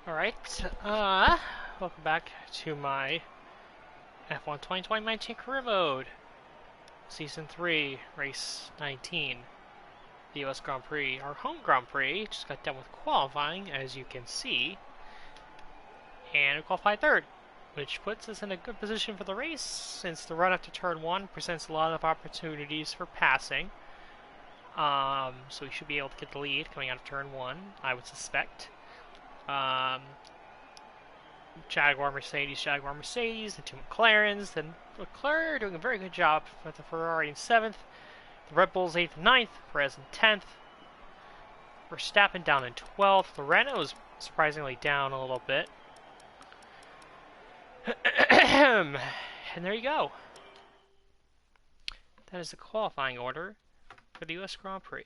Alright, welcome back to my F1 2019 career mode. Season 3, race 19, the US Grand Prix. Our home Grand Prix just got done with qualifying, as you can see, and we qualified third, which puts us in a good position for the race, since the run up to turn 1 presents a lot of opportunities for passing. So we should be able to get the lead coming out of turn 1, I would suspect. Jaguar, Mercedes, and two McLarens. Then Leclerc doing a very good job with the Ferrari in 7th. The Red Bulls 8th and 9th. Perez in 10th. Verstappen down in 12th. The Renault is surprisingly down a little bit. And there you go. That is the qualifying order for the US Grand Prix.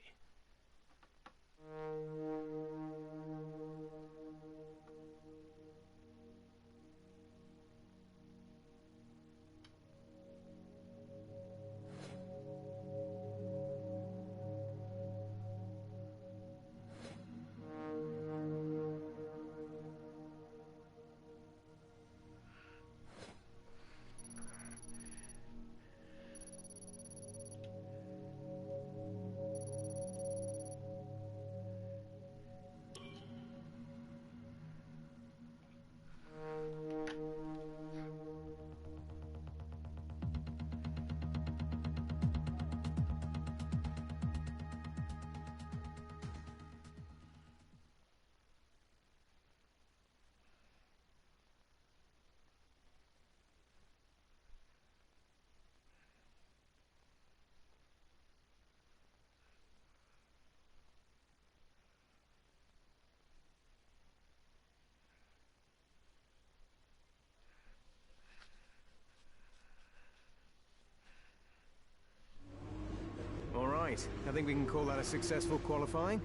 I think we can call that a successful qualifying.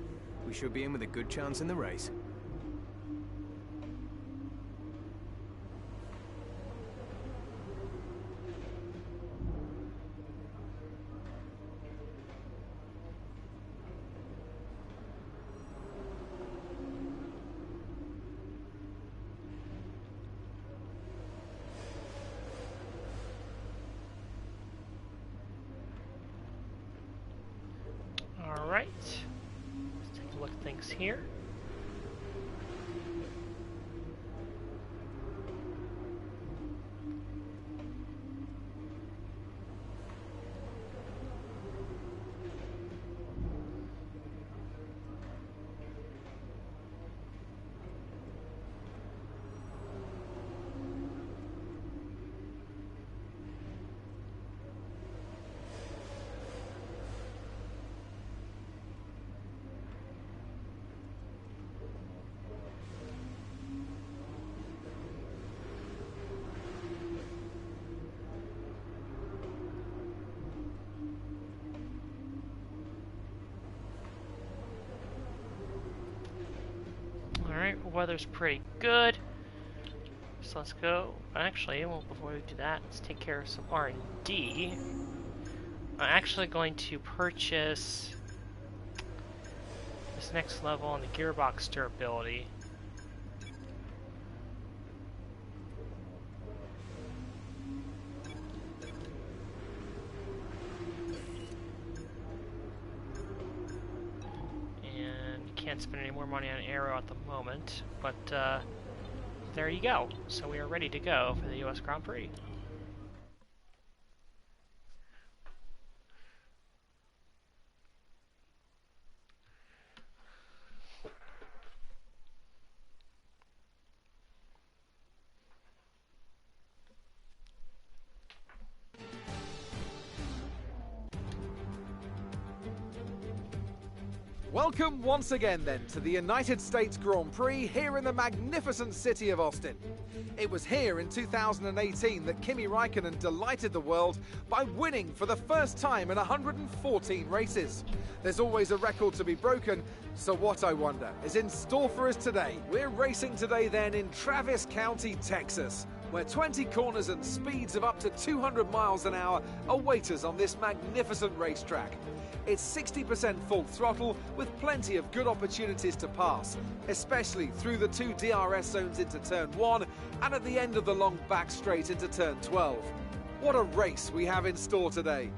We should be in with a good chance in the race. Alright, let's take a look at things here. Alright, weather's pretty good. So let's go. Actually, well, before we do that, let's take care of some R&D. I'm actually going to purchase this next level on the gearbox durability. Can't spend any more money on Aero at the moment, but there you go. So we are ready to go for the US Grand Prix. Welcome once again then to the United States Grand Prix here in the magnificent city of Austin. It was here in 2018 that Kimi Raikkonen delighted the world by winning for the first time in 114 races. There's always a record to be broken, So what, I wonder, is in store for us today? We're racing today then in Travis County, Texas, where 20 corners and speeds of up to 200 miles an hour await us on this magnificent racetrack. It's 60% full throttle with plenty of good opportunities to pass, especially through the 2 DRS zones into turn 1 and at the end of the long back straight into turn 12. What a race we have in store today.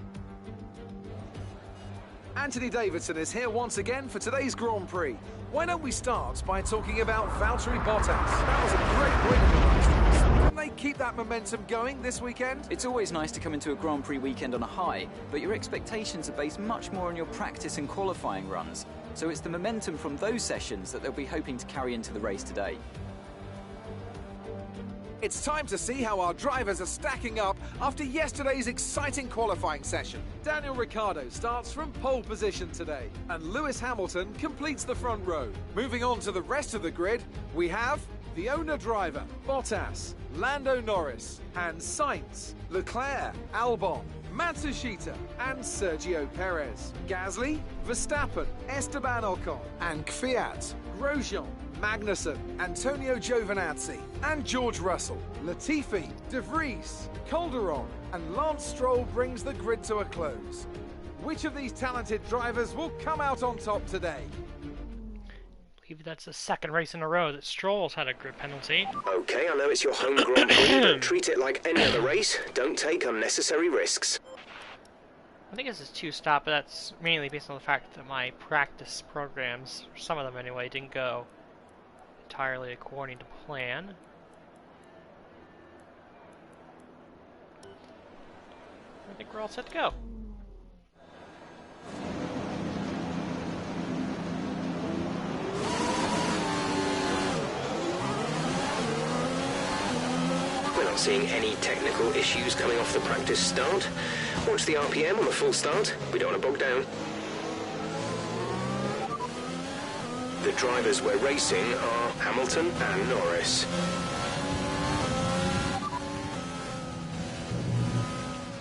Anthony Davidson is here once again for today's Grand Prix. Why don't we start by talking about Valtteri Bottas? That was a great win in the race. Can they keep that momentum going this weekend? It's always nice to come into a Grand Prix weekend on a high, but your expectations are based much more on your practice and qualifying runs. So it's the momentum from those sessions that they'll be hoping to carry into the race today. It's time to see how our drivers are stacking up after yesterday's exciting qualifying session. Daniel Ricciardo starts from pole position today, and Lewis Hamilton completes the front row. Moving on to the rest of the grid, we have the owner driver, Bottas, Lando Norris, and Sainz, Leclerc, Albon, Matsushita, and Sergio Perez. Gasly, Verstappen, Esteban Ocon, and Kvyat, Grosjean, Magnussen, Antonio Giovinazzi, and George Russell. Latifi, De Vries, Calderon, and Lance Stroll brings the grid to a close. Which of these talented drivers will come out on top today? I believe that's the second race in a row that Stroll's had a grid penalty. Okay, I know it's your home Grand Prix, but treat it like any other race. Don't take unnecessary risks. I think this is 2-stop, but that's mainly based on the fact that my practice programs, some of them anyway, didn't go entirely according to plan. I think we're all set to go. We're not seeing any technical issues coming off the practice start. Watch the RPM on the full start. We don't want to bog down. The drivers we're racing are Hamilton and Norris.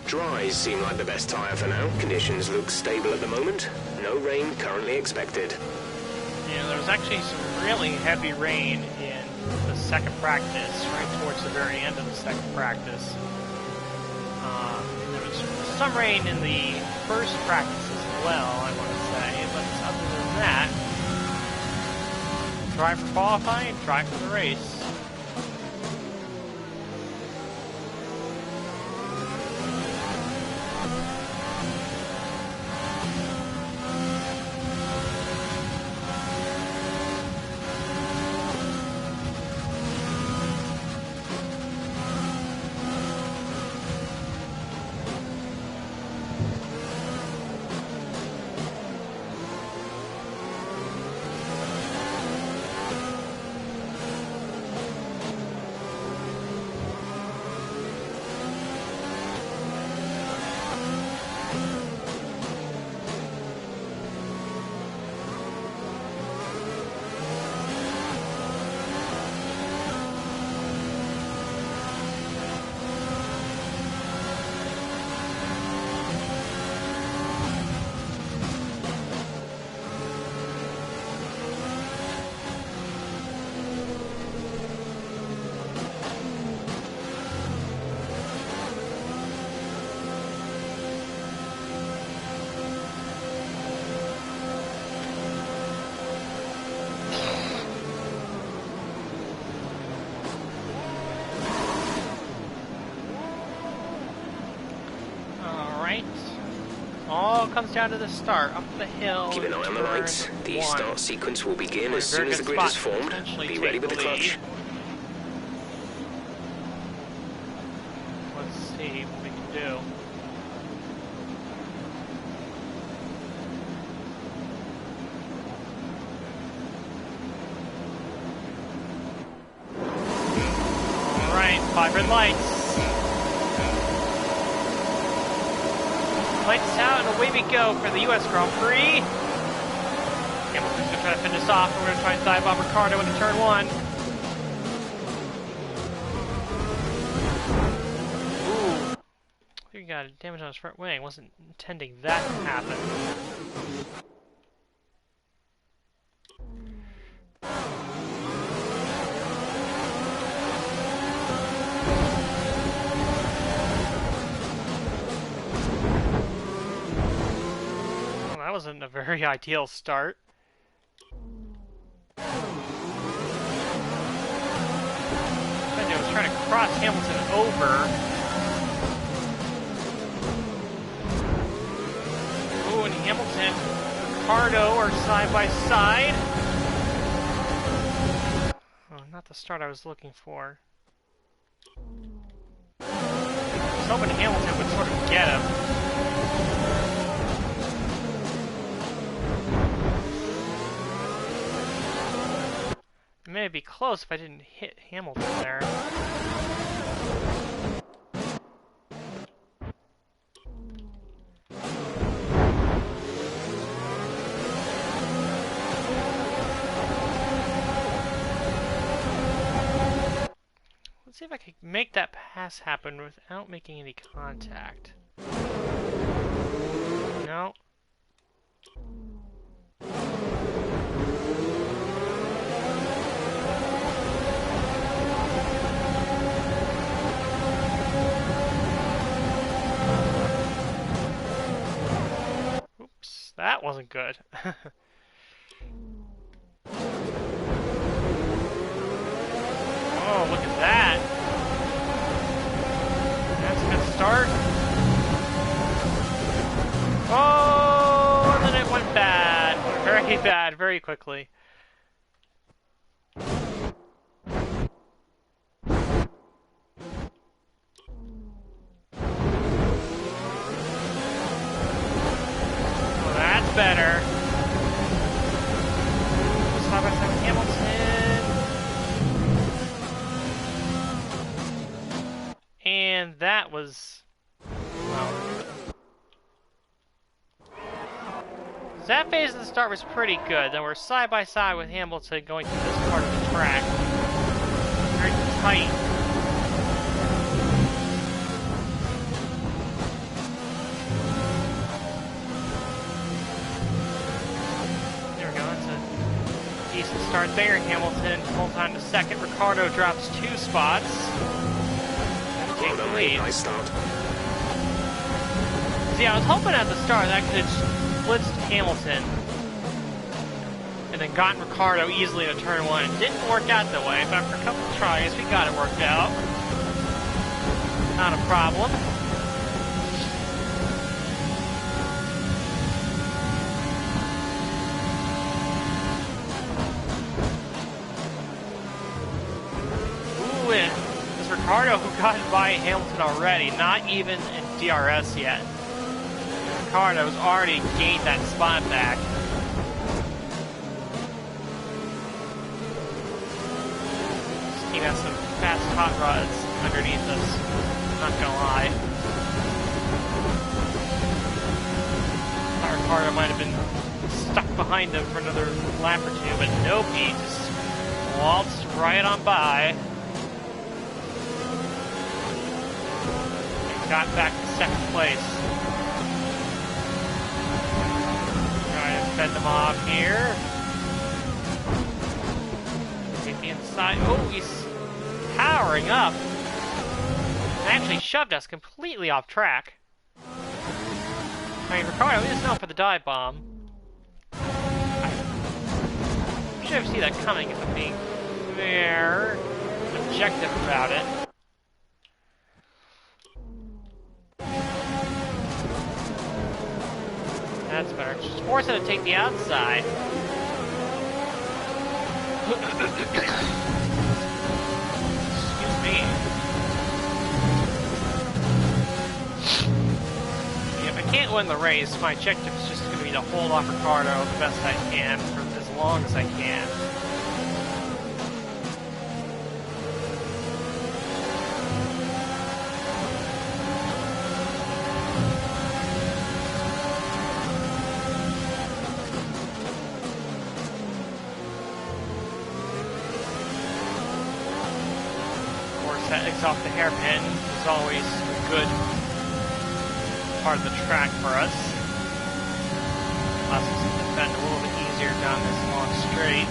Dries seem like the best tyre for now. Conditions look stable at the moment. No rain currently expected. Yeah, there was actually some really heavy rain in the second practice, right towards the very end of the second practice. There was some rain in the first practice as well, I want to say, but other than that, try for qualifying, try for the race. All comes down to the start, up the hill. Keep an eye on the lights. The start sequence will begin as soon as the grid is formed. Be ready with the clutch. Let's see what we can do. Alright, 5 red lights. Lights out and away we go for the US Grand Prix. Hamilton's going to try to finish us off. We're going to try and dive bomb Ricciardo into turn 1. Ooh. I think he got damage on his front wing. Wasn't intending that to happen. wasn't a very ideal start. I was trying to cross Hamilton over. Ooh, and Hamilton, Ricardo are side by side. Oh, not the start I was looking for. I was hoping Hamilton would sort of get him. It may be close if I didn't hit Hamilton there. Let's see if I can make that pass happen without making any contact. No. Oops, that wasn't good. Oh, look at that. That's a good start. Oh, and then it went bad. Very bad, very quickly. Well, that's better. Stop by second Hamilton. And that was, well, that phase of the start was pretty good. Then we're side by side with Hamilton going through this part of the track. Very tight. There we go. That's a decent start there. Hamilton holds on to second. Ricardo drops 2 spots. Well done, mate. Nice start. See, I was hoping at the start that I could have blitzed Hamilton and then gotten Ricardo easily to turn 1. It didn't work out that way, but after a couple of tries, we got it worked out. Not a problem. Ooh, and this Ricardo who got by Hamilton already, not even in DRS yet. Ricardo's already gained that spot back. This team has some fast hot rods underneath us, not gonna lie. Thought Ricardo might have been stuck behind him for another lap or 2, but nope, he just waltzed right on by. And got back to second place. Fend them off here. Take the inside. Oh, he's powering up. Actually shoved us completely off track. I mean, Ricardo is known for the dive bomb. I should have seen that coming if I'm being very objective about it. That's better. Just force it to take the outside. Excuse me. Yeah, if I can't win the race, my objective is just going to be to hold off Ricardo the best I can for as long as I can. That off the hairpin is always a good part of the track for us. Allows us to defend a little bit easier down this long straight.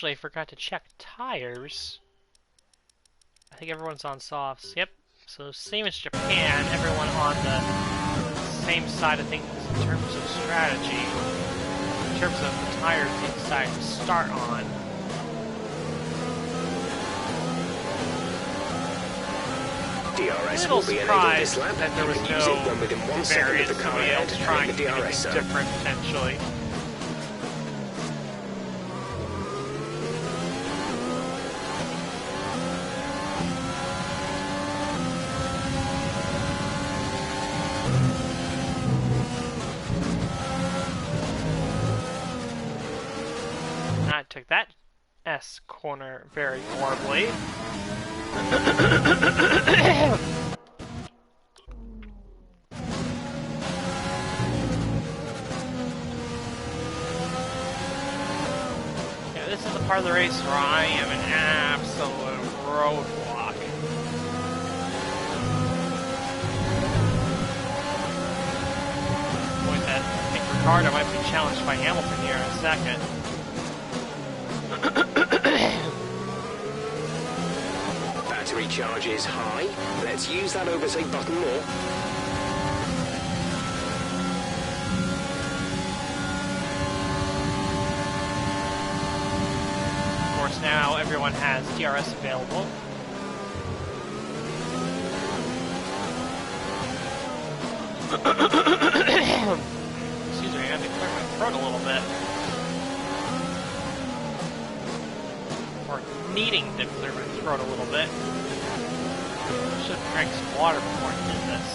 actually forgot to check tires. I think everyone's on softs. Yep. So same as Japan, everyone on the same side of things in terms of strategy. In terms of the tires they decide to start on. DRS Little will be enabled this surprised lap. that there was You can use it no when within 1 second of variance, the car somebody ahead else and trying in the DRS anything zone. different potentially. I took that S corner very horribly. Yeah, this is the part of the race where I am an absolute roadblock. Point that I think Ricardo might be challenged by Hamilton here in a second. Battery charge is high. Let's use that overtake button more. Of course, now everyone has DRS available. Excuse me, I had to clear my throat a little bit. Or needing to clear my throat a little bit. Should have drank some water before I did this.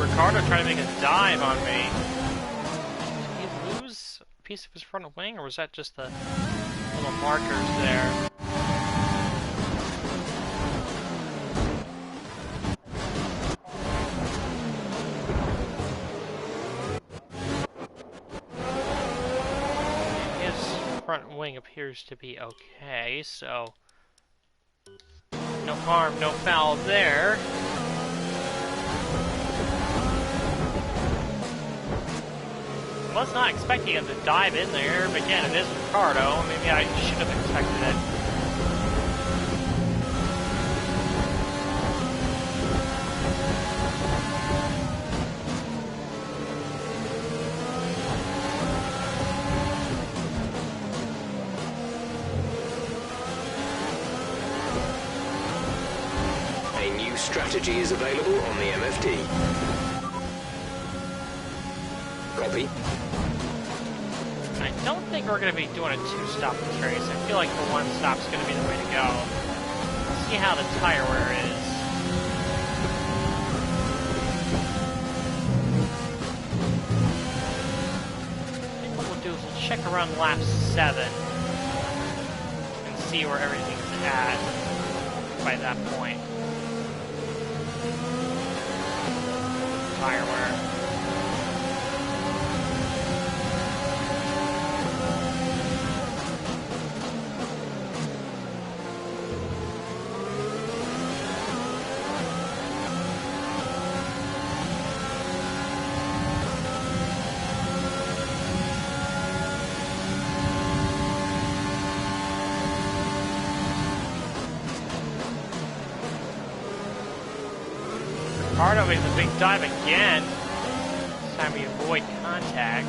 Ricardo trying to make a dive on me. Did he lose a piece of his front wing, or was that just the little markers there? His front wing appears to be okay, so no harm, no foul there. Was not expecting him to dive in there, but again, it is Ricardo. Maybe I should have expected it. A new strategy is available on the MFD. Copy. I don't think we're going to be doing a two-stop this race. I feel like the one stop's going to be the way to go. Let's see how the tire wear is. I think what we'll do is we'll check around lap 7 and see where everything's at by that point. Tire wear. Ricardo makes a big dive again. This time we avoid contact.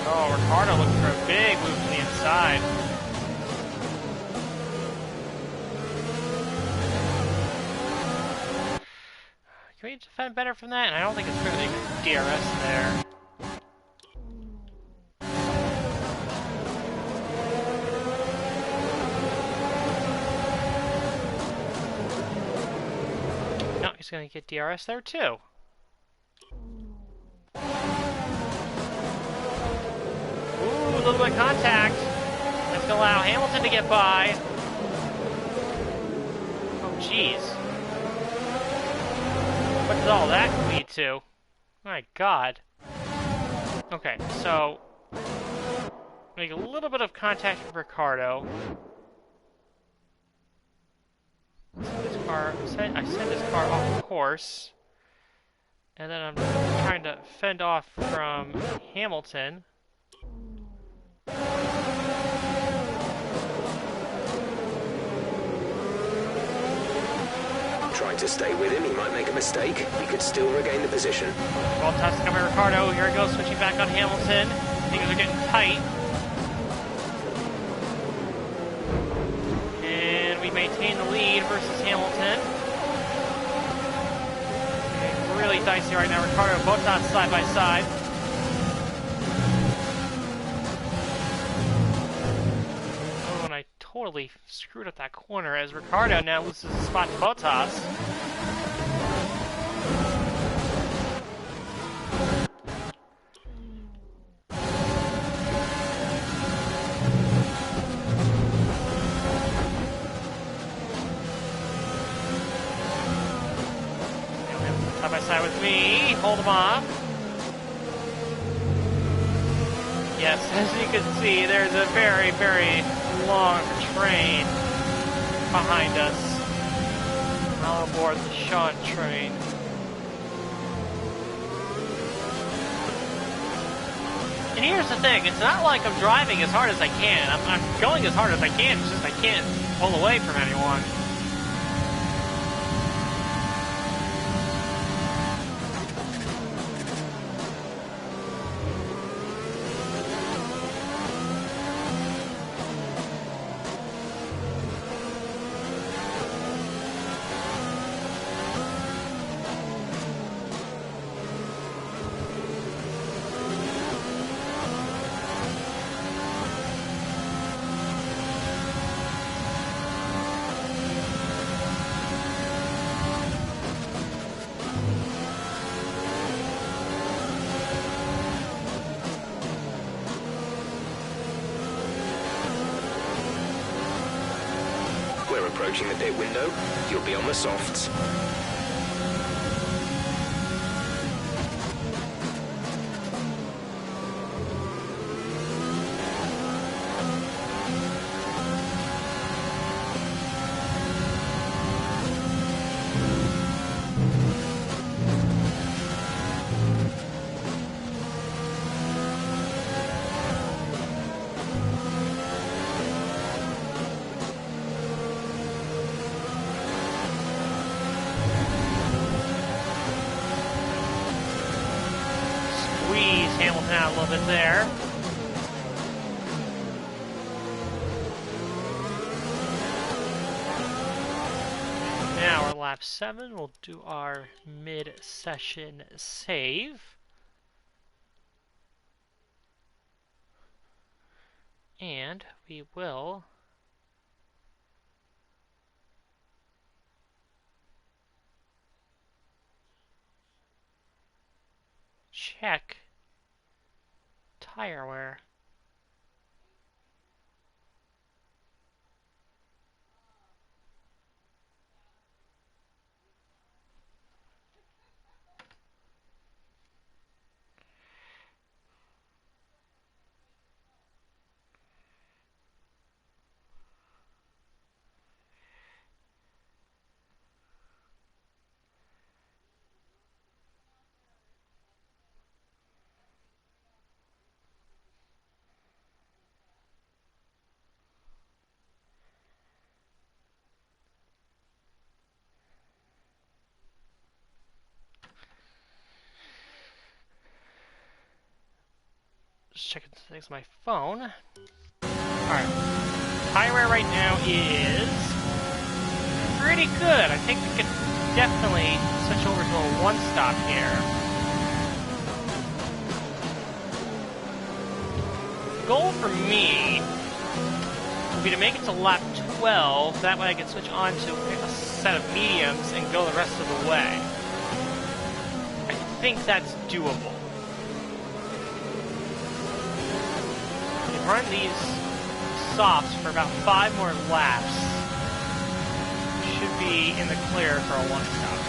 Oh, Ricardo looking for a big move to the inside. Can we defend better from that? And I don't think it's really good DRS there. No, he's going to get DRS there too. Ooh, a little bit of contact. That's going to allow Hamilton to get by. Oh, jeez. What does all that lead to? My God. Okay, so make a little bit of contact with Ricardo. I send this car off course, and then I'm trying to fend off from Hamilton. Trying to stay with him, he might make a mistake. He could still regain the position. Bottas coming Ricardo. Here he goes, switching back on Hamilton. Things are getting tight. And we maintain the lead versus Hamilton. Okay, really dicey right now. Ricardo and Bottas side by side. Oh, and I totally screwed up that corner as Ricardo now loses a spot to Bottas. Side by side with me, hold him off. Yes, as you can see, there's a very, very long train behind us. All aboard the Sean train. And here's the thing, it's not like I'm driving as hard as I can. I'm going as hard as I can, it's just I can't pull away from anyone. We're approaching the pit window. You'll be on the softs. Hamilton out a little bit there. Now we're lap 7. We'll do our mid-session save. And we will check tire wear. Just checking things on my phone. Alright. Tire wear right now is pretty good. I think we could definitely switch over to a one-stop here. The goal for me would be to make it to lap 12. That way I can switch on to a set of mediums and go the rest of the way. I think that's doable. Run these softs for about 5 more laps. Should be in the clear for a one-stop.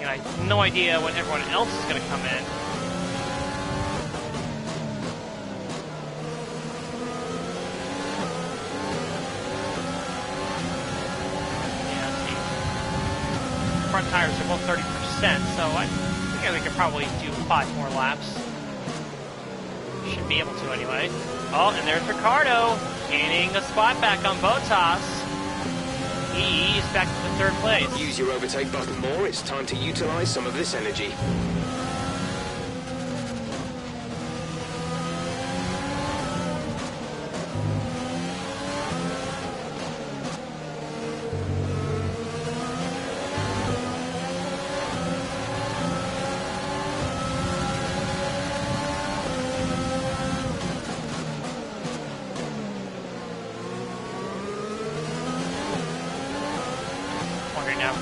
You know, I have no idea when everyone else is going to come in. Yeah, let's see. Front tires are both 30%, so I think we could probably do 5 more laps. Should be able to anyway. Oh, and there's Ricardo gaining a spot back on Bottas. He is back to the 3rd place. Use your overtake button more. It's time to utilize some of this energy.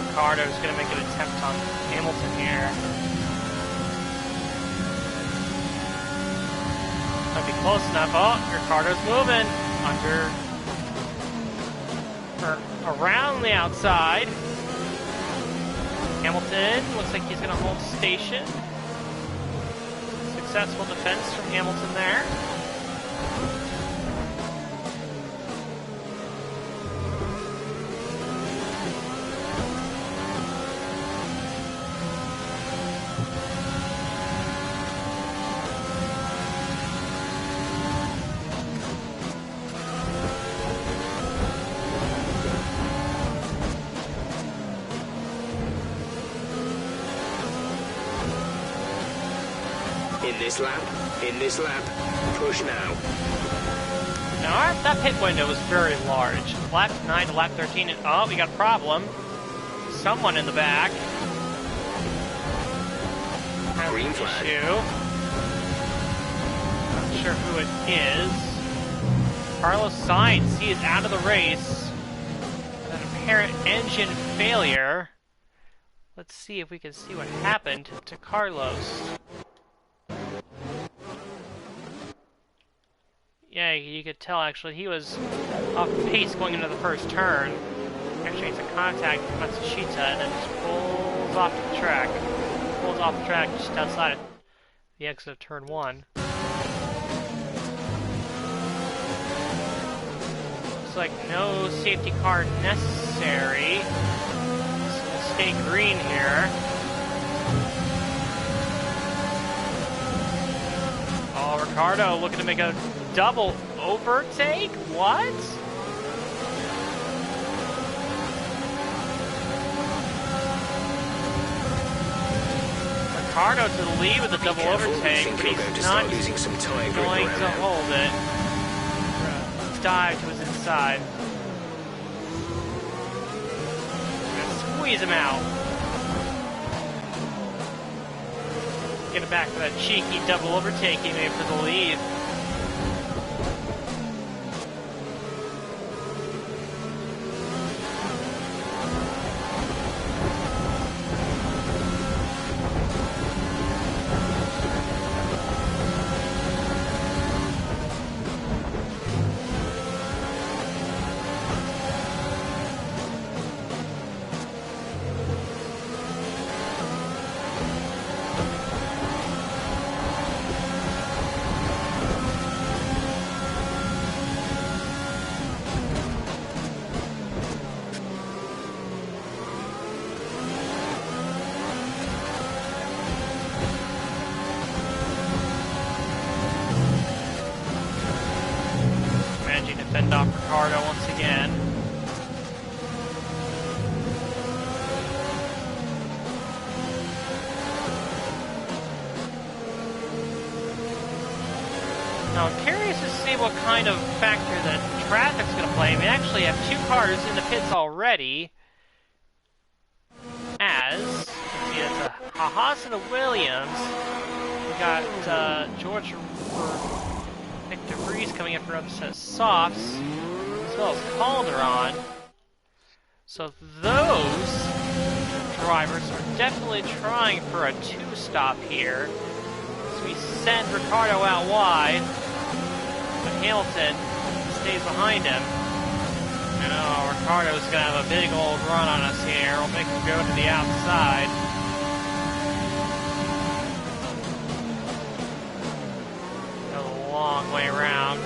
Ricardo's going to make an attempt on Hamilton here. Might be close enough. Oh, Ricardo's moving around the outside. Hamilton looks like he's going to hold station. Successful defense from Hamilton there. In this lap, push now. Now that pit window was very large. Lap 9 to lap 13, and oh, we got a problem. Someone in the back. Green flag. Issue. Not sure who it is. Carlos Sainz, he is out of the race. With an apparent engine failure. Let's see if we can see what happened to Carlos. Yeah, you could tell actually he was off pace going into the first turn. Actually, it's a contact with Matsushita and then just pulls off the track. Pulls off the track just outside of the exit of turn 1. Looks like no safety car necessary. So we'll stay green here. Oh, Ricardo looking to make a double overtake? What? Ricardo to the lead with a double overtake, but he's not going to hold it. Dive to his inside. Gonna squeeze him out. Get it back for that cheeky double overtake he made for the lead. Fend off Ricardo once again. what kind of factor that traffic's going to play. We actually have 2 cars in the pits already. As, let's see, that's a Haas and a Williams. We got George Victor Breeze coming in for another set of softs, as well as Calderon. So those drivers are definitely trying for a 2-stop here. So we send Ricciardo out wide, but Hamilton stays behind him. I know, Ricciardo's going to have a big old run on us here. We'll make him go to the outside. Go a long way around.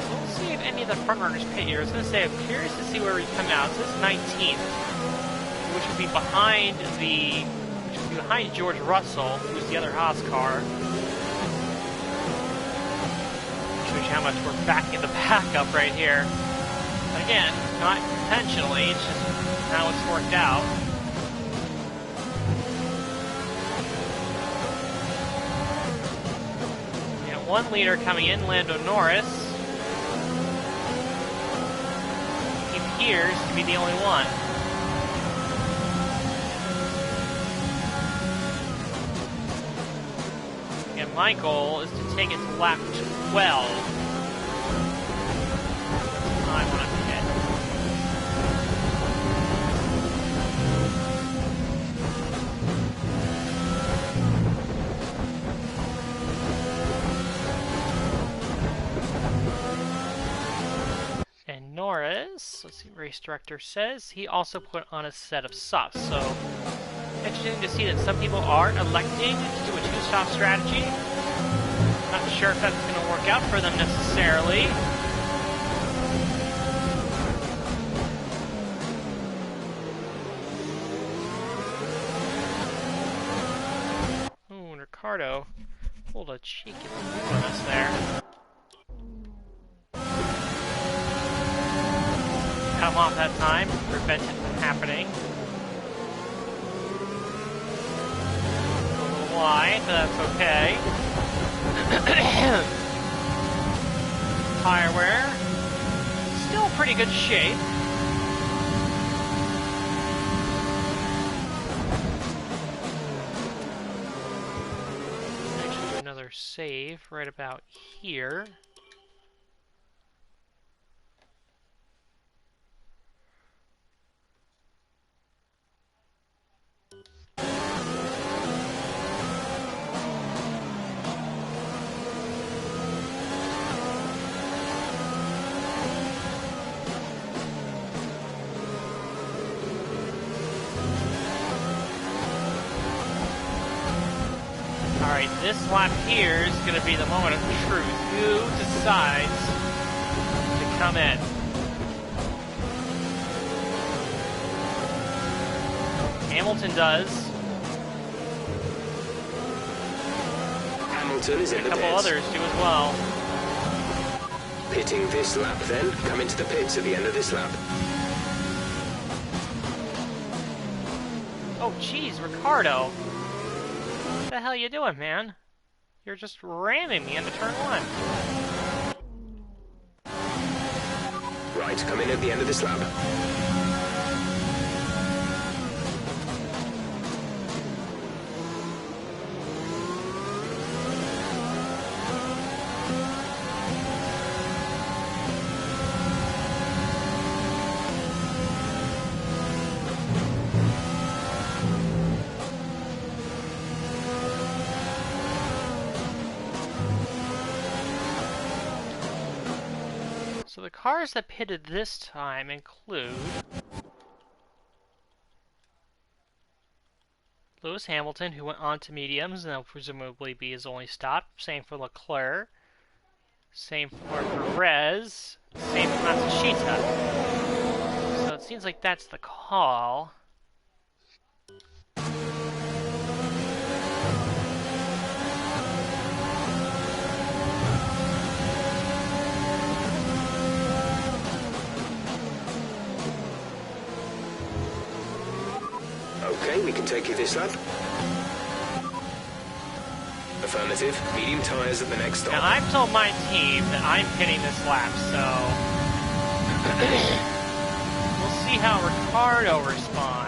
We'll see if any of the front runners pit here. I was going to say, I'm curious to see where we come out. So this is 19th, which would be behind George Russell, who's the other Haas car. Shows you how much we're backing the backup right here. Again, not intentionally, it's just how it's worked out. We got 1 leader coming in, Lando Norris. He appears to be the only one. And my goal is to take it to lap 12. I want to hit. And Norris, let's see what race director says, he also put on a set of softs. So, interesting to see that some people are electing to do a 2-stop strategy. Not sure if that's going to work out for them necessarily. Ooh, Ricciardo pulled a cheeky move on us there. Cut him off that time, prevent it from happening. A little wide, but that's okay. Tire wear, still pretty good shape. Actually do another save right about here. Alright, this lap here is going to be the moment of truth. Who decides to come in? Hamilton does. Hamilton is in the A couple pits. others do as well. Pitting this lap then. Come into the pits at the end of this lap. Oh, jeez, Ricciardo. What the hell you doing, man? You're just ramming me into turn 1. Right, come in at the end of this lap. So the cars that pitted this time include Lewis Hamilton, who went on to mediums, and that'll presumably be his only stop. Same for Leclerc. Same for Perez. Same for Matsushita. So it seems like that's the call. Okay, we can take you this lap. A Affirmative. Medium tires at the next stop. Now, I've told my team that I'm hitting this lap, so we'll see how Ricardo responds.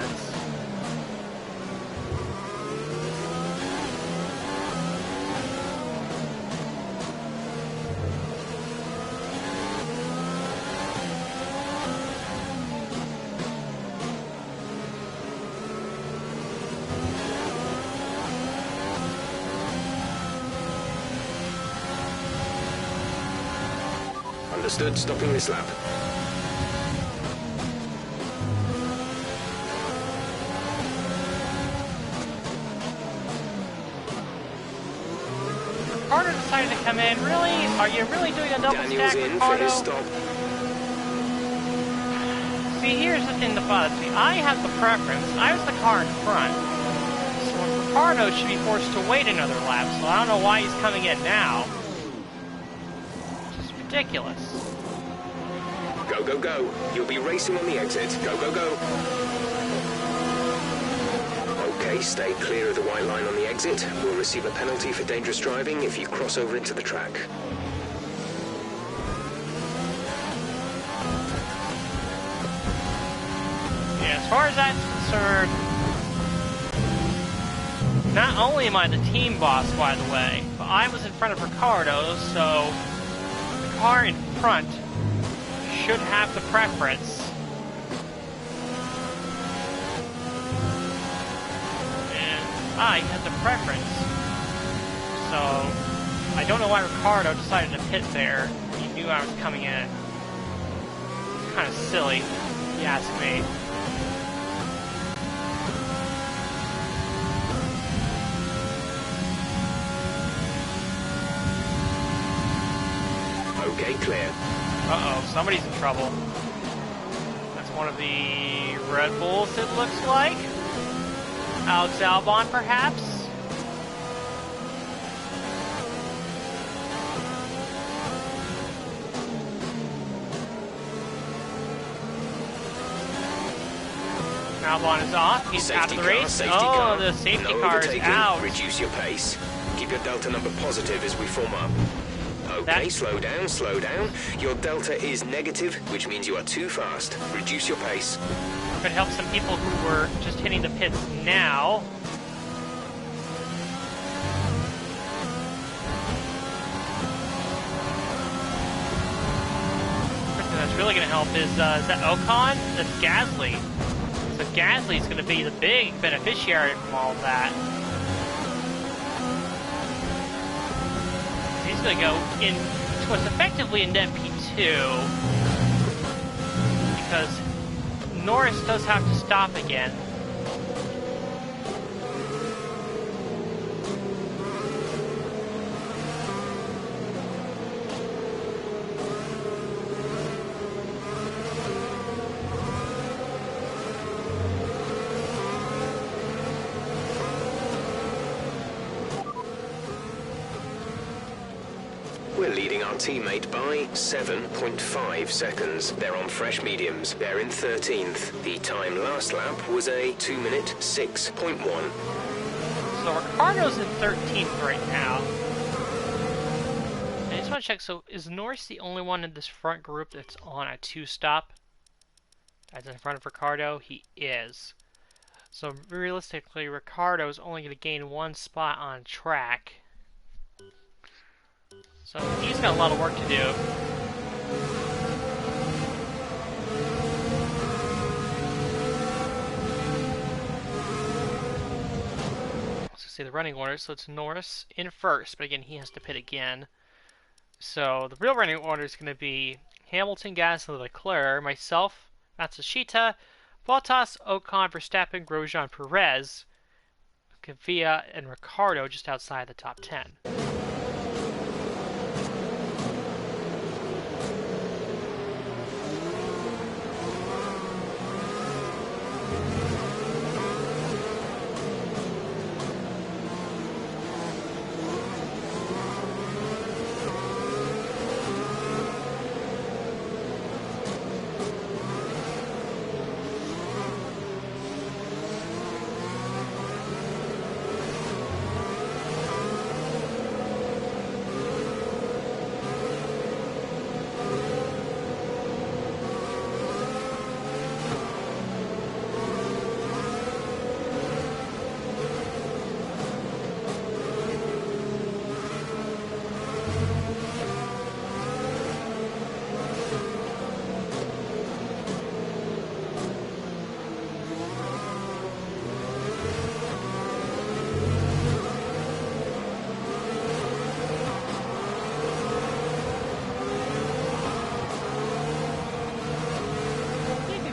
Understood. Stopping this lap. Ricardo decided to come in. Really? Are you really doing a double Daniel's stack, in Ricardo? for his stop. See, here's the thing that bothers me. I have the preference. I was the car in front. So Ricardo should be forced to wait another lap, so I don't know why he's coming in now. It's ridiculous. Go, go, go. You'll be racing on the exit. Go, go, go. Okay, stay clear of the white line on the exit. We'll receive a penalty for dangerous driving if you cross over into the track. Yeah, as far as that's concerned, not only am I the team boss, by the way, but I was in front of Ricardo, so the car in front should have the preference. And I had the preference. So, I don't know why Ricardo decided to pit there. He knew I was coming in. It's kind of silly, if you ask me. Okay, clear. Uh-oh, somebody's in trouble. That's one of the Red Bulls, it looks like. Alex Albon, perhaps? Albon is off. He's out of the race. Oh, the safety car is out. Reduce your pace. Keep your delta number positive as we form up. Okay, slow down, slow down. Your delta is negative, which means you are too fast. Reduce your pace. Could help some people who were just hitting the pits now. Person that's really going to help is that Ocon? That's Gasly. So Gasly's going to be the big beneficiary from all of that. He's going to go in to what's effectively a net P2 because Norris does have to stop again. We're leading our teammate by 7.5 seconds. They're on fresh mediums. They're in 13th. The time last lap was a 2 minute 6.1. So Ricardo's in 13th right now. I just want to check, so is Norris the only one in this front group that's on a 2-stop? That's in front of Ricardo? He is. So realistically, Ricardo's only going to gain 1 spot on track. So he's got a lot of work to do. Let's see the running order. So it's Norris in first, but again, he has to pit again. So the real running order is going to be Hamilton, Gasly, Leclerc, myself, Matsushita, Bottas, Ocon, Verstappen, Grosjean, Perez, Kvyat, and Ricardo just outside the top 10.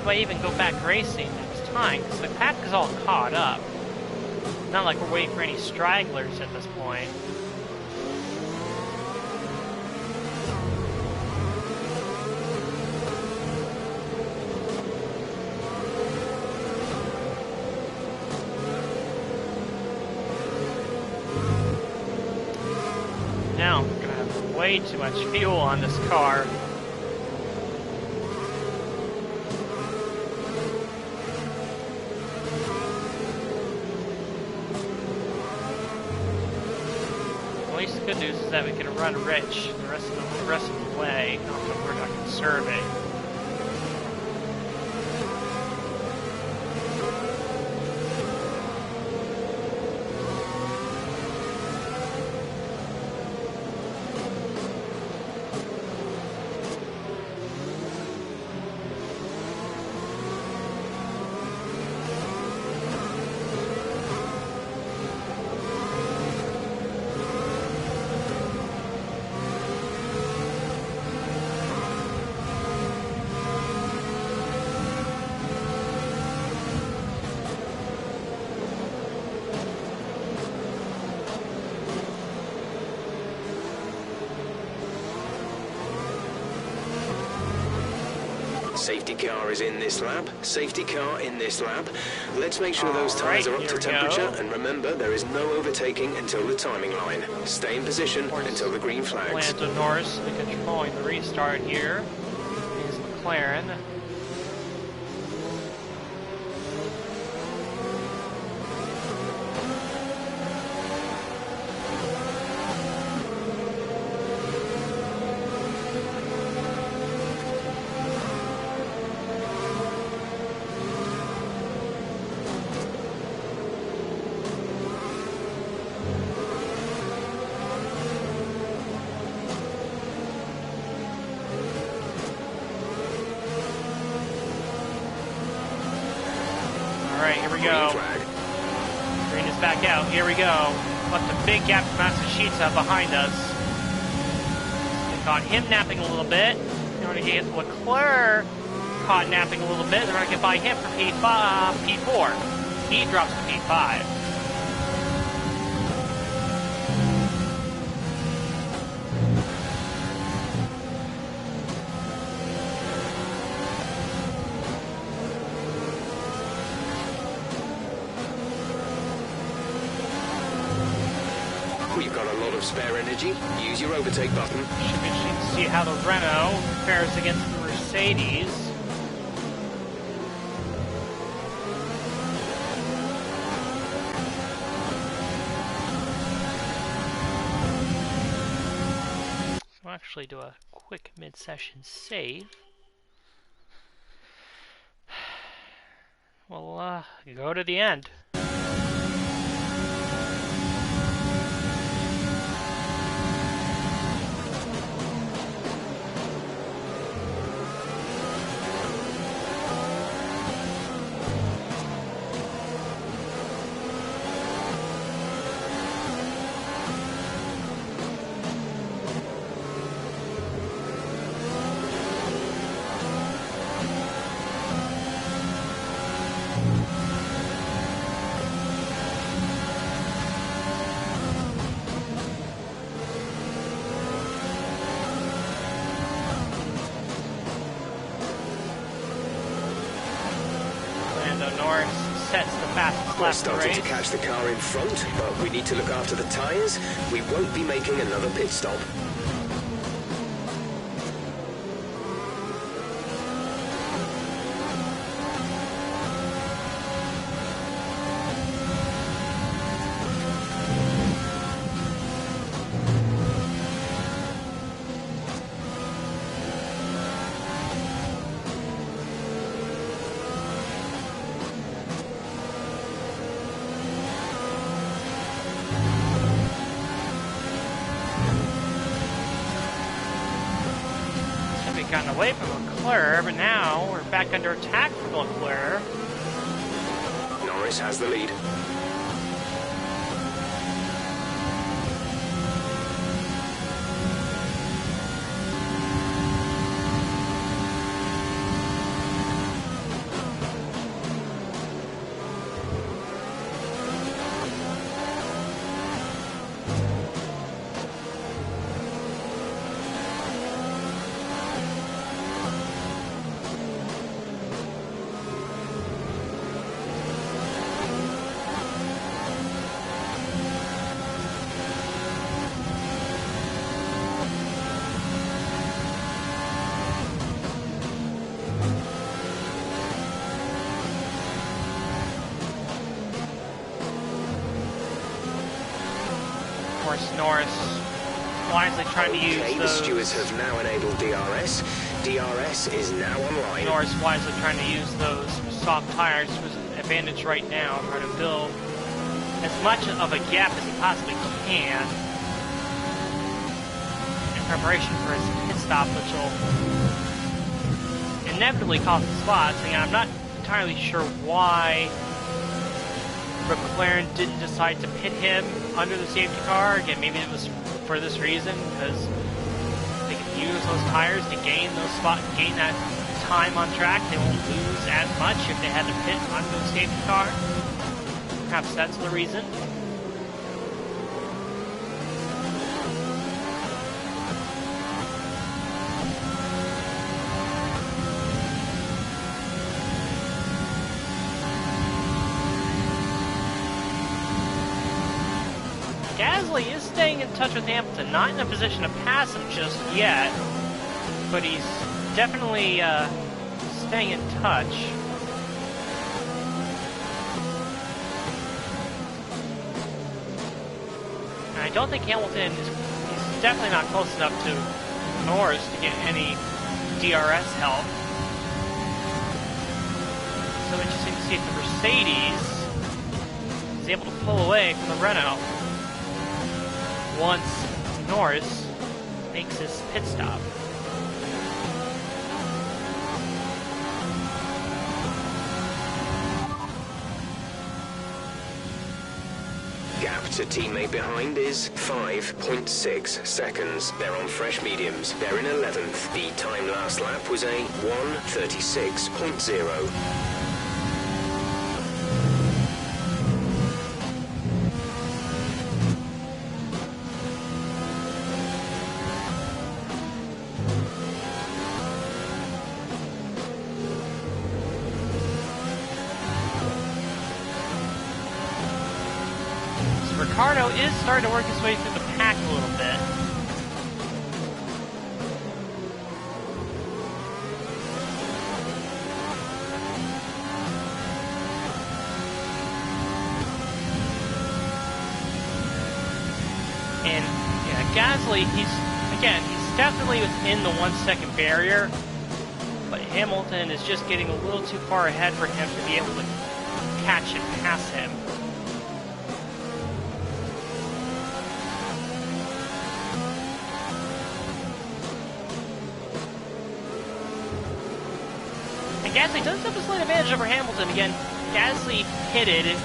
might even go back racing next time, because the pack is all caught up. Not like we're waiting for any stragglers at this point. Now, I'm gonna have way too much fuel on this car. At least the good news is that we can run rich the rest of the way. Not that we're not conserving. Safety car is in this lap. Safety car in this lap. Let's make sure those tyres are up to temperature, and remember, there is no overtaking until the timing line. Stay in position until the green flags. Lando Norris controlling the restart here. Is McLaren. Alright, here we go. Green is back out. Here we go. Left a big gap from Matsushita behind us. We caught him napping a little bit. Then we're going to get Leclerc caught napping a little bit. Then we're going to get by him for P4. He drops to P5. We've got a lot of spare energy. Use your overtake button. Should be interesting to see how the Renault fares against the Mercedes. We'll actually do a quick mid-session save. We'll go to the end. Norris sets the fastest We're lap of the starting race. to catch the car in front, but we need to look after the tyres. We won't be making another pit stop. Gotten away from Leclerc, but now we're back under attack from Leclerc. Norris has the lead. Norris wisely trying to use Okay, the those. stewards have now enabled DRS. DRS is now online. Norris wisely trying to use those soft tires to his advantage right now, trying to build as much of a gap as he possibly can in preparation for his pit stop, which will inevitably cost him spots. Again, I'm not entirely sure why McLaren didn't decide to pit him under the safety car. Again, maybe it was for this reason, because they can use those tires to gain that time on track. They won't lose as much if they had to pit under the safety car. Perhaps that's the reason. Gasly is staying in touch with Hamilton, not in a position to pass him just yet, but he's definitely staying in touch. And I don't think Hamilton he's definitely not close enough to Norris to get any DRS help. So interesting to see if the Mercedes is able to pull away from the Renault once Norris makes his pit stop. Gap to teammate behind is 5.6 seconds. They're on fresh mediums. They're in 11th. The time last lap was a 1:36.0. Ricardo is starting to work his way through the pack a little bit. And yeah, Gasly, he's definitely within the 1 second barrier, but Hamilton is just getting a little too far ahead for him to be able to catch and pass him. Gasly does have a slight advantage over Hamilton. Again, Gasly pitted as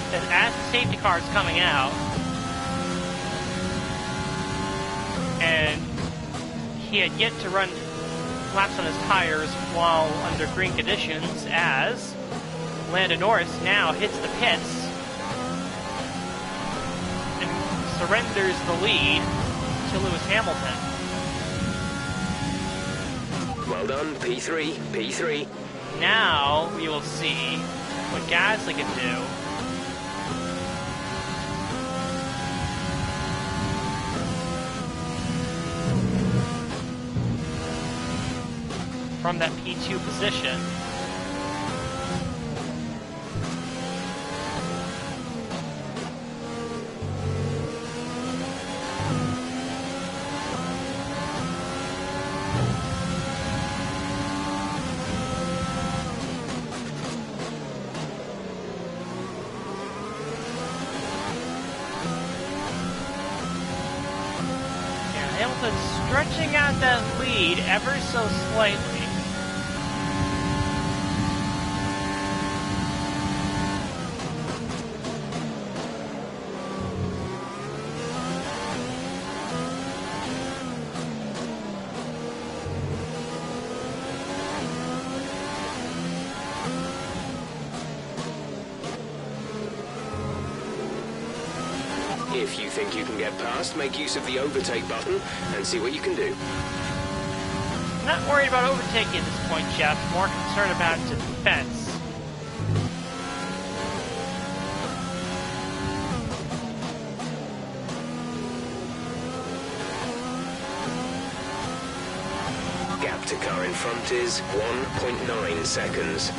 the safety car is coming out. And he had yet to run laps on his tires while under green conditions as Lando Norris now hits the pits and surrenders the lead to Lewis Hamilton. Well done, P3, P3. Now we will see what Gasly can do. From that P2 position. Hamilton's stretching out that lead ever so slightly. If you think you can get past, make use of the overtake button and see what you can do. Not worried about overtaking at this point, Jeff. More concerned about defense. Gap to car in front is 1.9 seconds.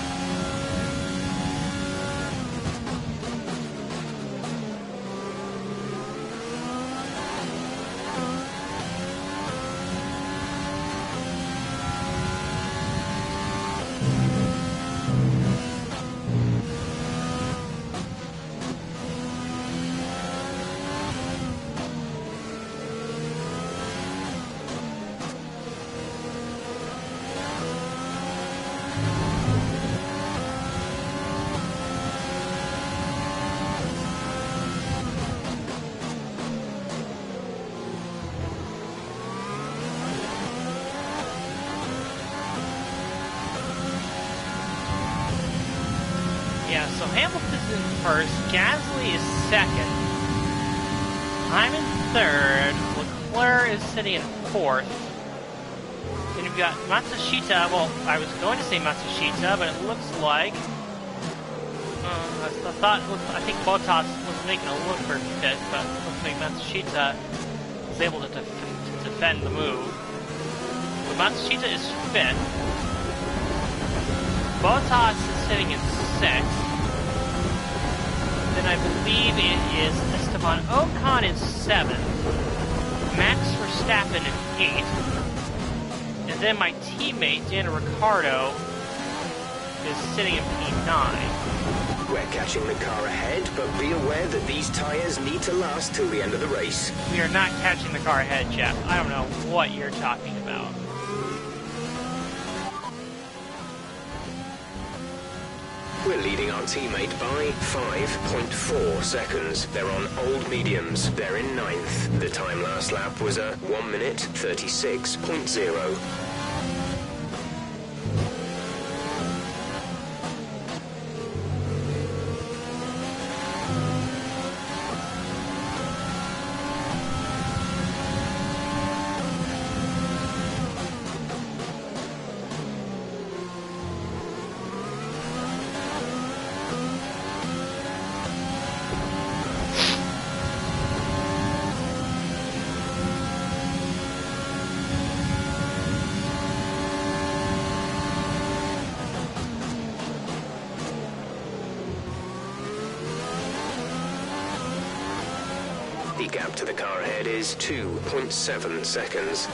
Yeah, so Hamilton's in first, Gasly is second, I'm in third, Leclerc is sitting in fourth, then you've got Matsushita. Well, I was going to say Matsushita, but it looks like, I think Bottas was making a look for a bit, but it looks like Matsushita was able to defend the move. So Matsushita is fifth, Bottas is sitting in sixth, then I believe it is Esteban Ocon in seventh, Max Verstappen in eighth, and then my teammate Daniel Ricciardo is sitting in P9. We're catching the car ahead, but be aware that these tyres need to last till the end of the race. We are not catching the car ahead, Jeff. I don't know what you're talking about. We're leading our teammate by 5.4 seconds. They're on old mediums. They're in ninth. The time last lap was a 1 minute 36.0. The gap to the car ahead is 2.7 seconds.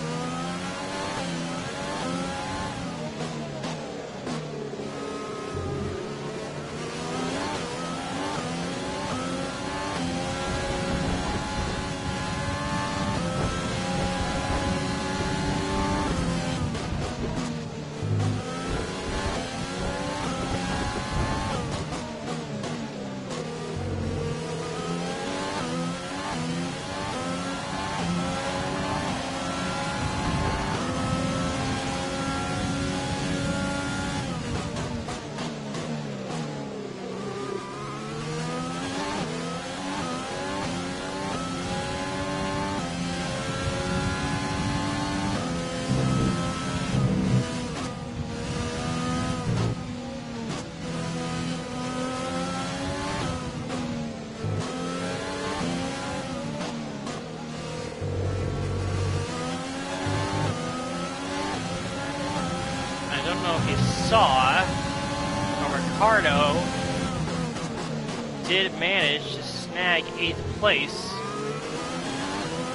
Ricciardo did manage to snag 8th place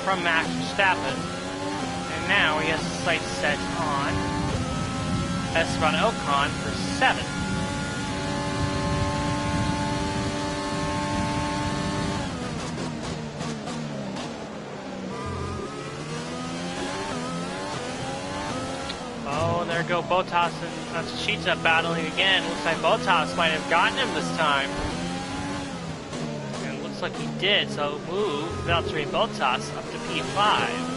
from Max Verstappen, and now he has his sights set on Esteban Ocon for 7th. Oh, there go Bottas and Matsushita battling again. Looks like Bottas might have gotten him this time. And it looks like he did, so move Valtteri Bottas up to P5.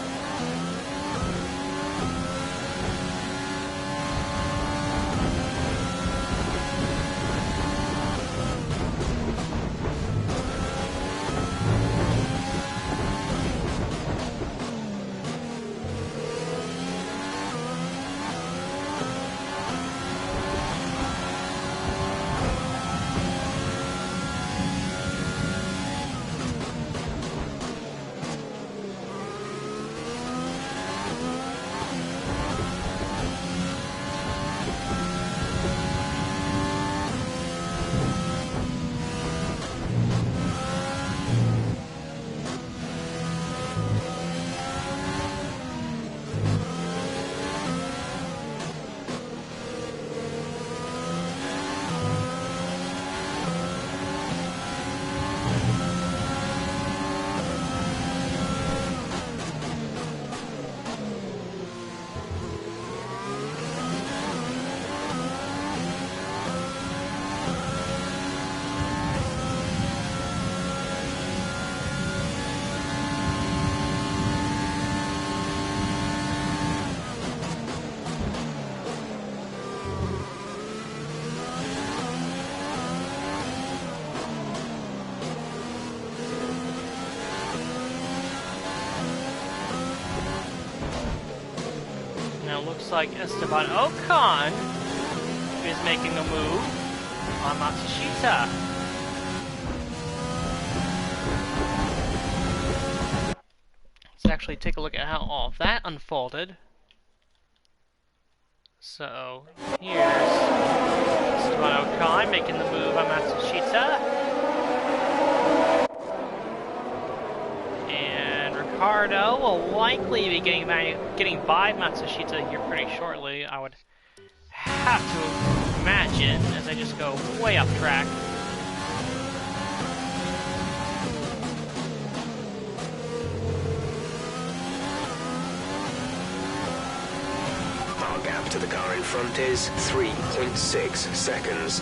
looks like Esteban Ocon is making a move on Matsushita. Let's actually take a look at how all of that unfolded. So, here's Esteban Ocon making the move on Matsushita. And Ricardo will likely be getting by Matsushita here pretty shortly, I would have to imagine, as I just go way off track. Our gap to the car in front is 3.6 seconds.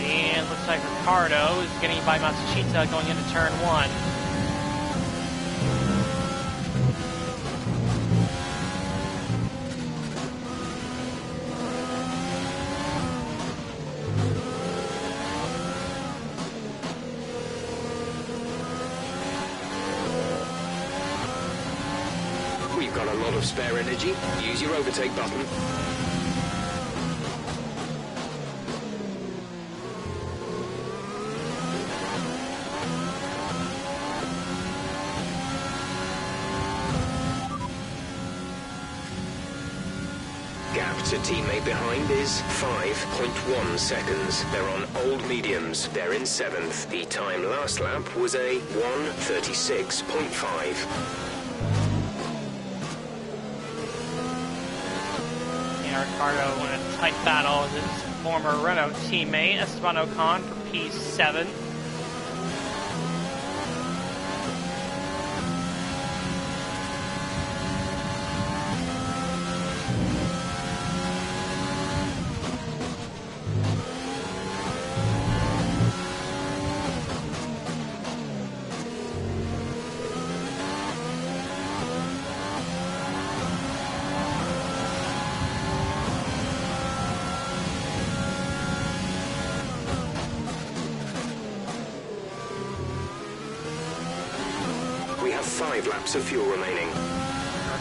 And looks like Ricardo is getting by Matsushita going into turn 1. We've got a lot of spare energy. Use your overtake button. Gap to teammate behind is 5.1 seconds. They're on old mediums. They're in 7th. The time last lap was a 1:36.5. Ricardo in a tight battle with his former Renault teammate Esteban Ocon for P7. We have 5 laps of fuel remaining.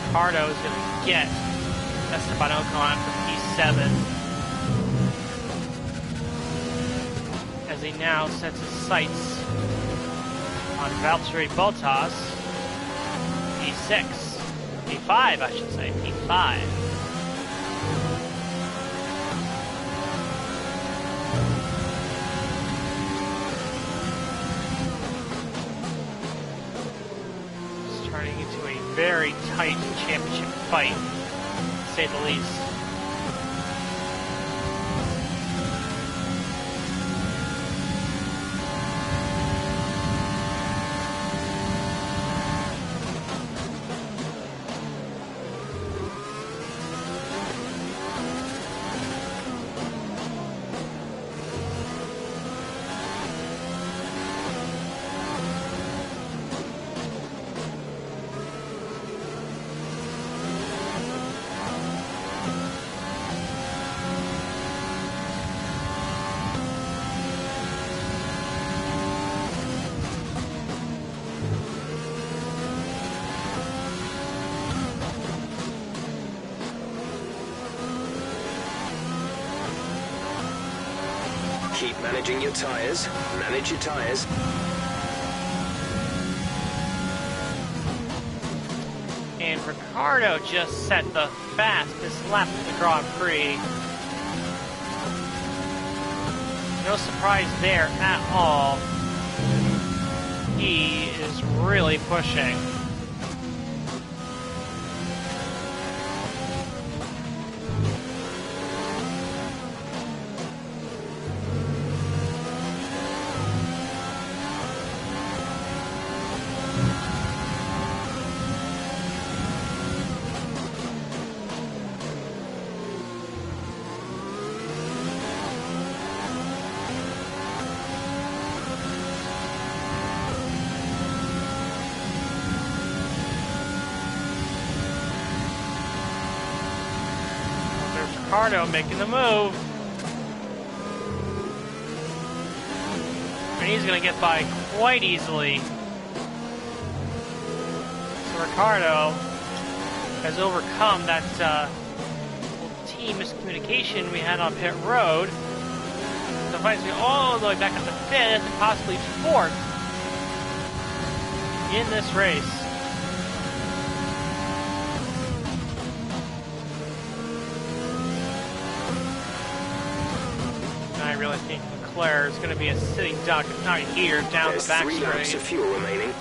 Ricardo is going to get Esteban Ocon for P7 as he now sets his sights on Valtteri Bottas. P6. P5, I should say. P5. Very tight championship fight, to say the least. Keep managing your tyres. Manage your tyres. And Ricardo just set the fastest lap of the Grand Prix. No surprise there at all. He is really pushing. Ricardo making the move. And he's going to get by quite easily. So Ricardo has overcome that team miscommunication we had on pit road. So fights me all the way back up to 5th and possibly 4th in this race. And I really think Leclerc is going to be a sitting duck, if not here, down There's the back 3 laps of fuel remaining.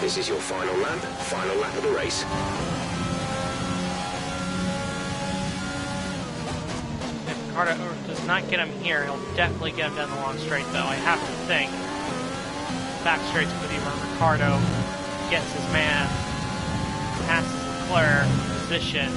This is your final lap of the race. Ricardo does not get him here. He'll definitely get him down the long straight, though. I have to think. Back straight's going to be where Ricardo gets his man, passes Leclerc position.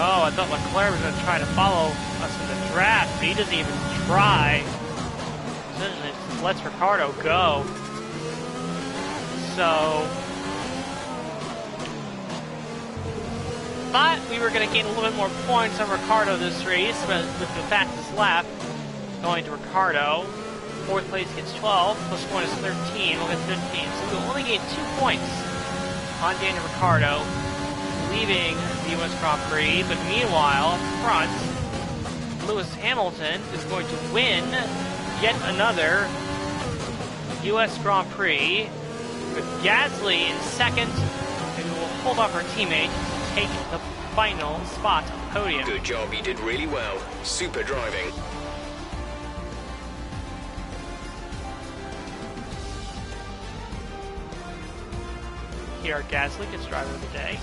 Oh, I thought Leclerc was going to try to follow us in the draft, but he doesn't even try. It lets Ricardo go. So, thought we were going to gain a little bit more points on Ricardo this race, but with the fastest lap going to Ricardo. 4th place gets 12, plus 1 is 13, we'll get 15. So we'll only gain 2 points on Daniel Ricciardo, leaving the U.S. Grand Prix, but meanwhile, up front, Lewis Hamilton is going to win yet another U.S. Grand Prix, with Gasly in 2nd, and we will hold off our teammate to take the final spot on the podium. Good job, you did really well. Super driving. Here, Gasly gets driver of the day.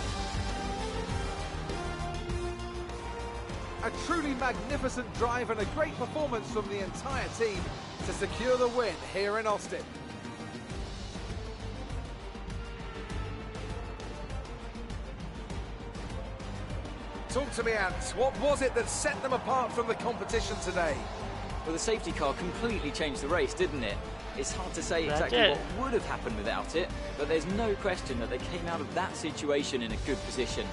A truly magnificent drive and a great performance from the entire team to secure the win here in Austin. Talk to me, Ant. What was it that set them apart from the competition today? Well, the safety car completely changed the race, didn't it? It's hard to say That exactly did. what would have happened without it, but there's no question that they came out of that situation in a good position.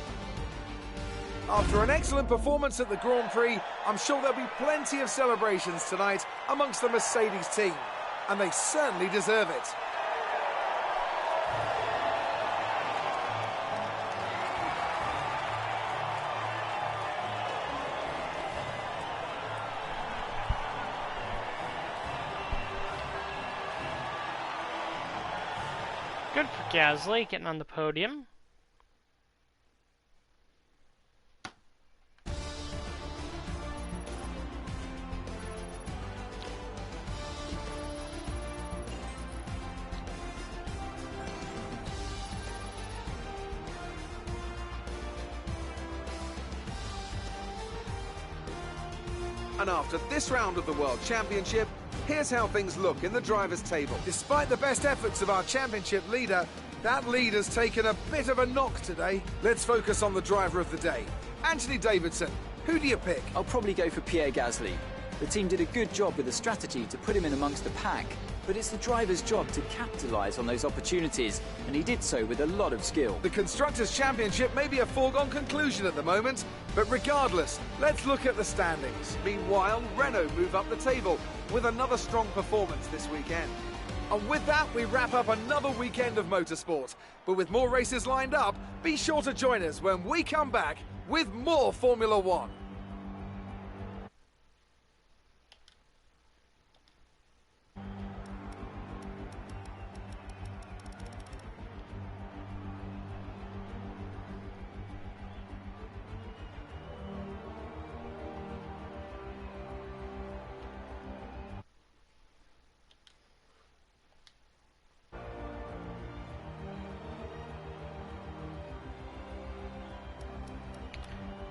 After an excellent performance at the Grand Prix, I'm sure there'll be plenty of celebrations tonight amongst the Mercedes team, and they certainly deserve it. Good for Gasly, getting on the podium. And after this round of the World Championship, here's how things look in the drivers' table. Despite the best efforts of our championship leader, that lead has taken a bit of a knock today. Let's focus on the driver of the day. Anthony Davidson, who do you pick? I'll probably go for Pierre Gasly. The team did a good job with the strategy to put him in amongst the pack, but it's the driver's job to capitalise on those opportunities, and he did so with a lot of skill. The Constructors' Championship may be a foregone conclusion at the moment, but regardless, let's look at the standings. Meanwhile, Renault move up the table with another strong performance this weekend. And with that, we wrap up another weekend of motorsport. But with more races lined up, be sure to join us when we come back with more Formula One.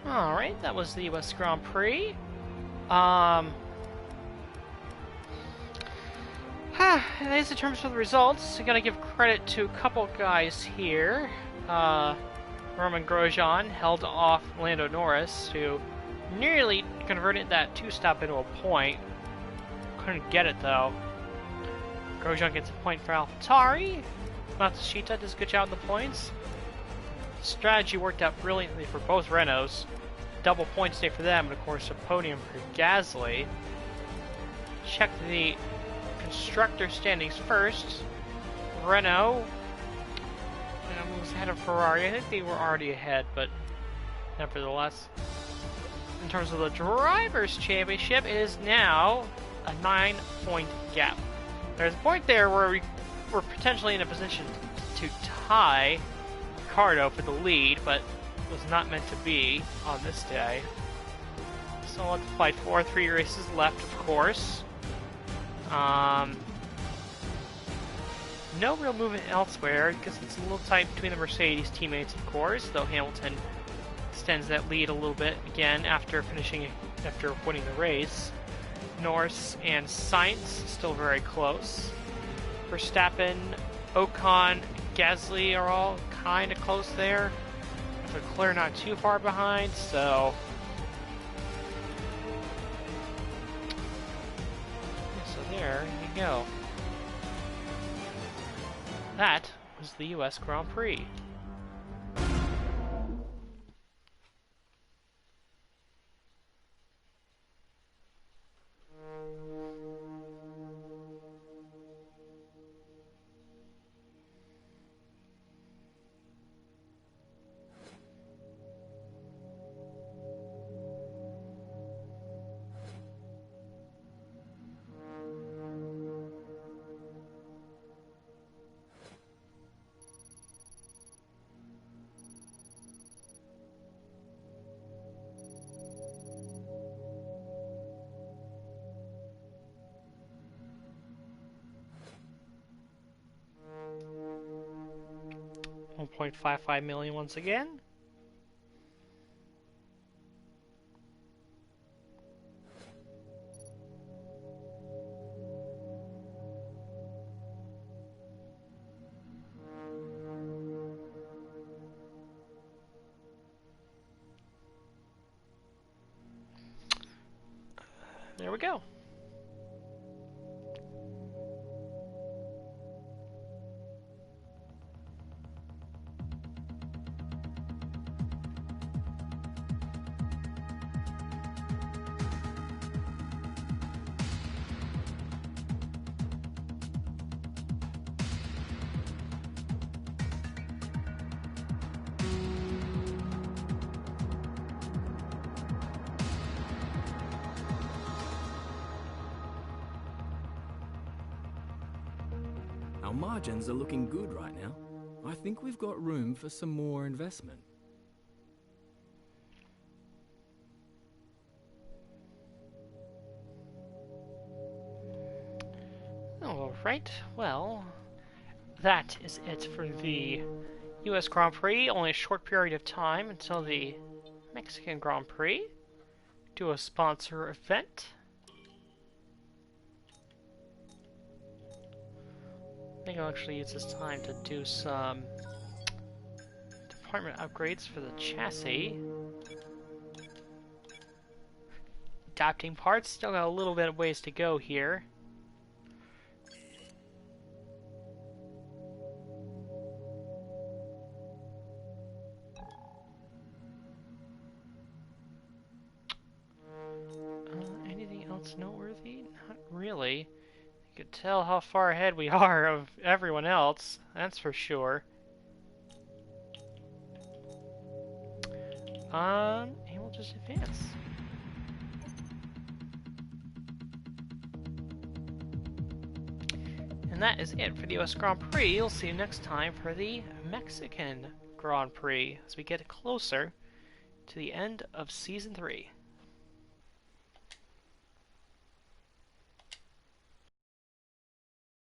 Alright, that was the US Grand Prix. at least in terms of the results, I gotta give credit to a couple guys here. Roman Grosjean held off Lando Norris, who nearly converted that two-stop into a point. Couldn't get it though. Grosjean gets a point for AlphaTauri. Matsushita does a good job in the points. The strategy worked out brilliantly for both Renaults. Double points day for them, and of course a podium for Gasly. Check the constructor standings first. Renault was ahead of Ferrari. I think they were already ahead, but nevertheless. In terms of the Drivers' Championship, it is now a 9-point gap. There's a point there where we were potentially in a position to tie Ricardo for the lead, but was not meant to be on this day. So what to fight for? 3 races left, of course. No real movement elsewhere because it's a little tight between the Mercedes teammates, of course. Though Hamilton extends that lead a little bit again after winning the race. Norris and Sainz still very close. Verstappen, Ocon, Gasly are all kind of close there. Leclerc not too far behind, so there you go. That was the US Grand Prix. $1.55 million once again. There we go. Our margins are looking good right now. I think we've got room for some more investment. Alright, well, that is it for the US Grand Prix. Only a short period of time until the Mexican Grand Prix. Do a sponsor event. I think I'll actually use this time to do some department upgrades for the chassis. Adapting parts, still got a little bit of ways to go here. Anything else noteworthy? Not really. You could tell how far ahead we are of everyone else, that's for sure. And we'll just advance. And that is it for the US Grand Prix. We'll see you next time for the Mexican Grand Prix as we get closer to the end of Season 3.